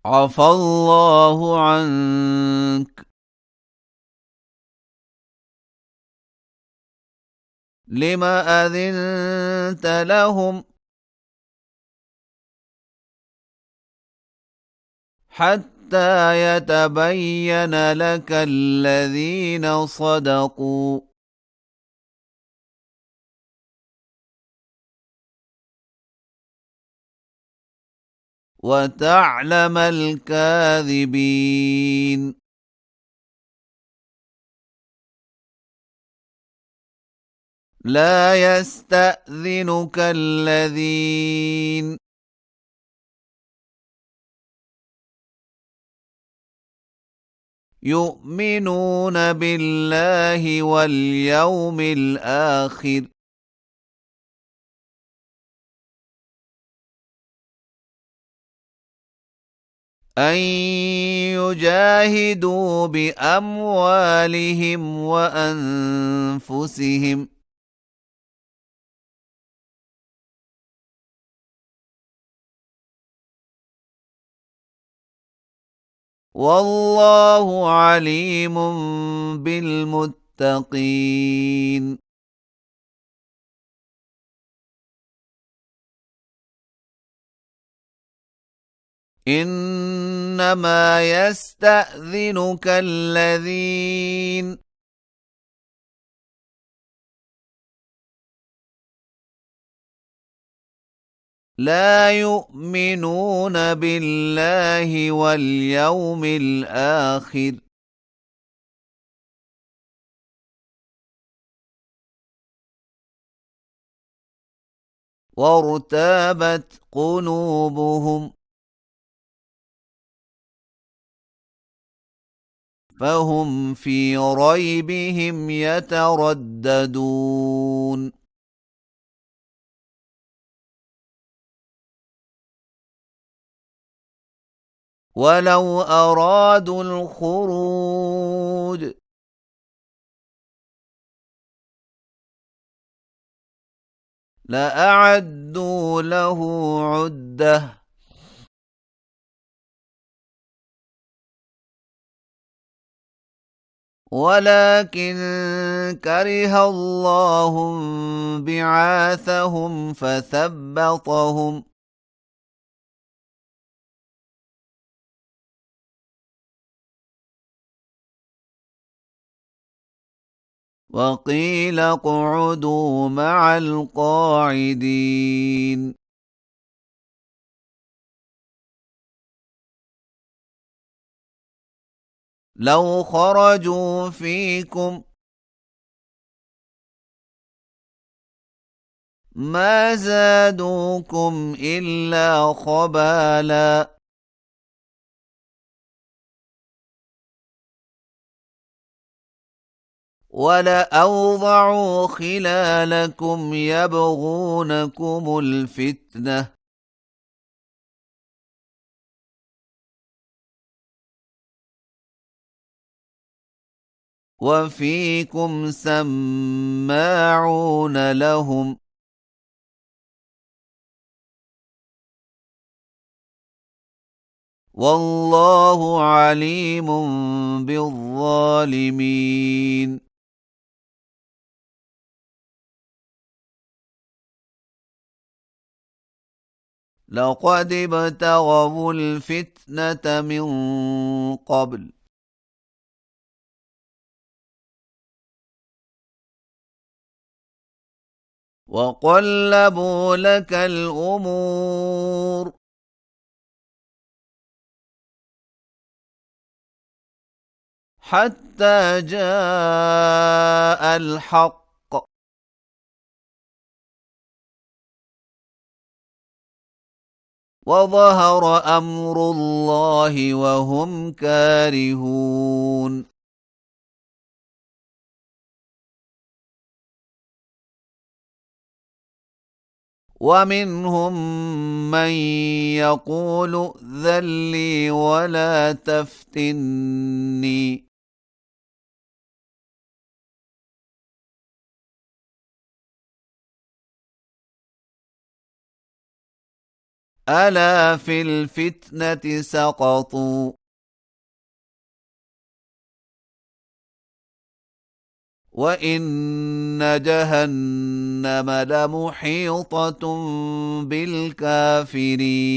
عفى الله عنك لم أذنت لهم حتى يتبين لك الذين صدقوا وتعلم الكاذبين. لا يستأذنك الذين يؤمنون بالله واليوم الآخر أن يجاهدوا بأموالهم وأنفسهم والله عليم بالمتقين. إنما يستأذنك الذين لا يؤمنون بالله واليوم الآخر وارتابت قلوبهم فهم في ريبهم يترددون. ولو أرادوا الخروج لأعدوا له عدة ولكن كره الله بعاثهم فثبطهم وقيل اقعدوا مع القاعدين. لو خرجوا فيكم ما زادوكم إلا خبالا ولأوضعوا خلالكم يبغونكم الفتنة وفيكم سماعون لهم والله عليم بالظالمين. لقد ابتغوا الفتنة من قبل وقلبوا لك الأمور حتى جاء الحق وظهر أمر الله وهم كارهون. ومنهم من يقول ائذن لي ولا تفتني ألا في الفتنة سقطوا وإن جهنم لمحيطة بالكافرين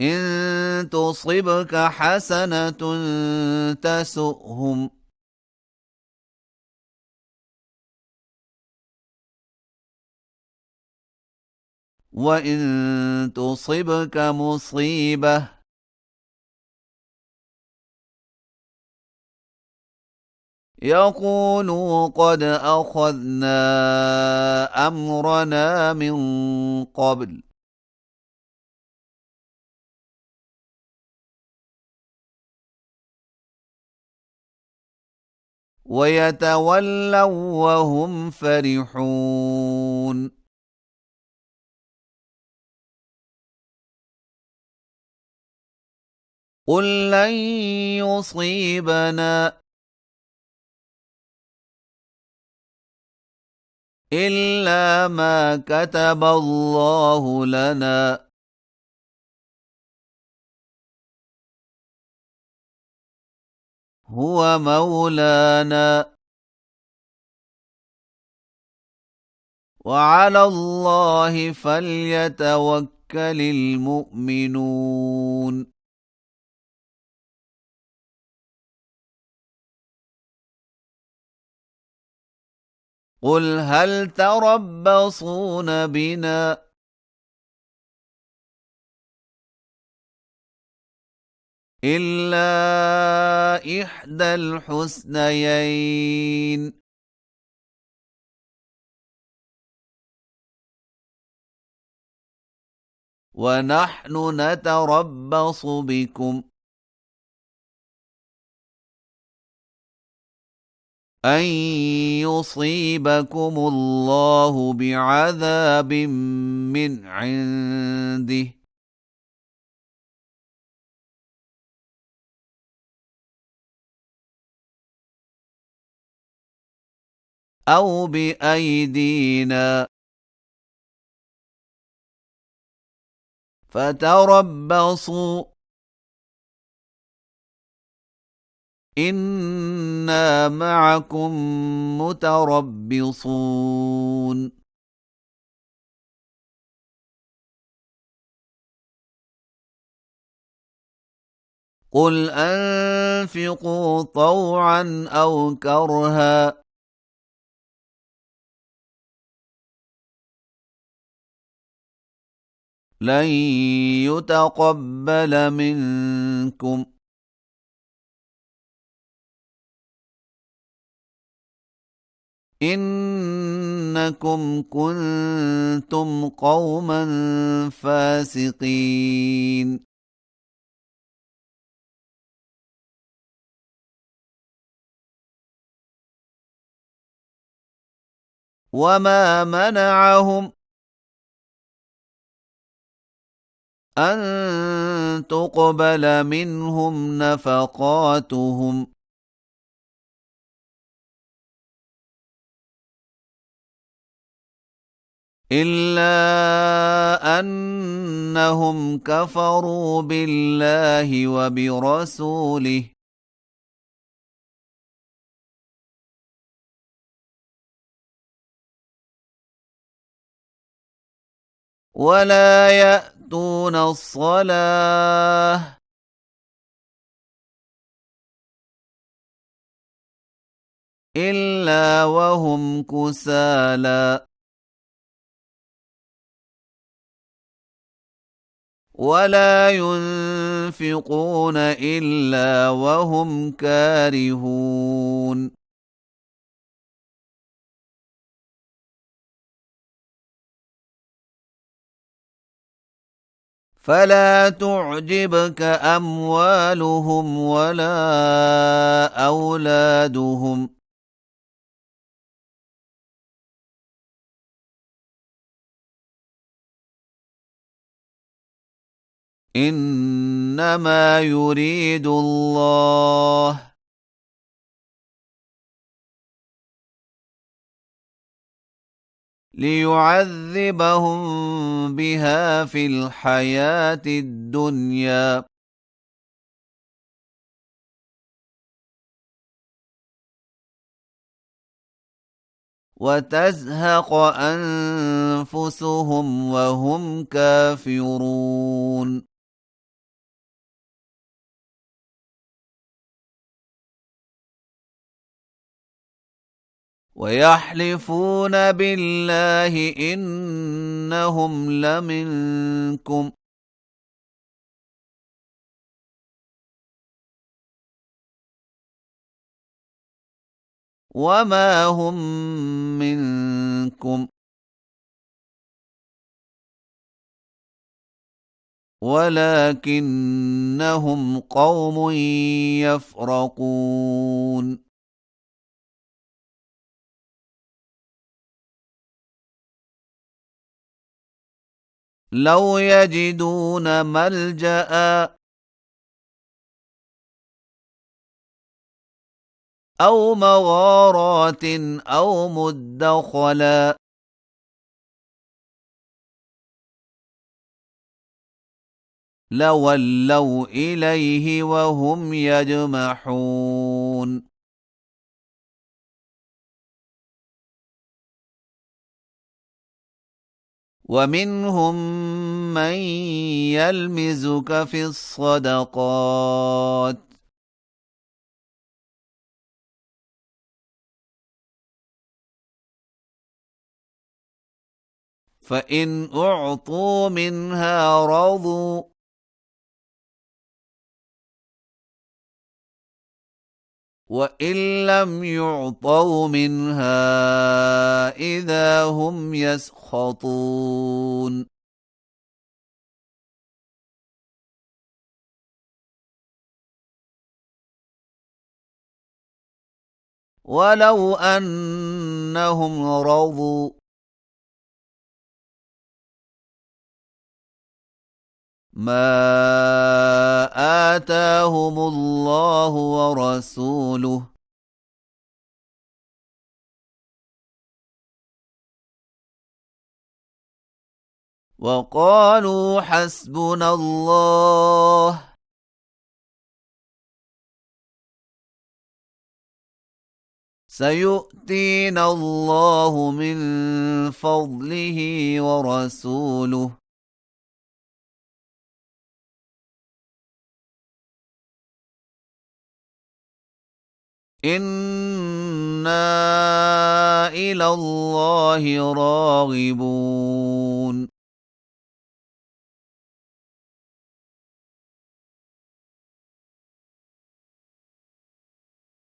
إن تصبك حسنة تسؤهم وإن تصبك مصيبة يقولوا قد أخذنا أمرنا من قبل ويتولوا وهم فرحون قل لن يصيبنا إلا ما كتب الله لنا هو مولانا وعلى الله فليتوكل المؤمنون قل هل تربصون بنا إلا إحدى الحسنيين ونحن نتربص بكم أن يصيبكم الله بعذاب من عنده أو بأيدينا فتربصوا إنا معكم متربصون قل أنفقوا طوعا أو كرها لن يتقبل منكم إنكم كنتم قوما فاسقين وما منعهم أن تقبل منهم نفقاتهم إلا أنهم كفروا بالله وبرسوله ولا يأتون الصلاة إلا وهم كسالى ولا ينفقون إلا وهم كارهون فلا تعجبك أموالهم ولا أولادهم إنما يريد الله ليعذبهم بها في الحياة الدنيا وتزهق أنفسهم وهم كافرون ويحلفون بالله إنهم لمنكم وما هم منكم ولكنهم قوم يفرقون لو يجدون ملجأ أو مغارات أو مدخلا لولوا إليه وهم يجمحون ومنهم من يلمزك في الصدقات فإن أعطوا منها رضوا وإن لم يعطوا منها إذا هم يسخطون ولو أنهم رضوا ما آتاهم الله ورسوله وقالوا حسبنا الله سيؤتينا الله من فضله ورسوله إنا إلى الله راغبون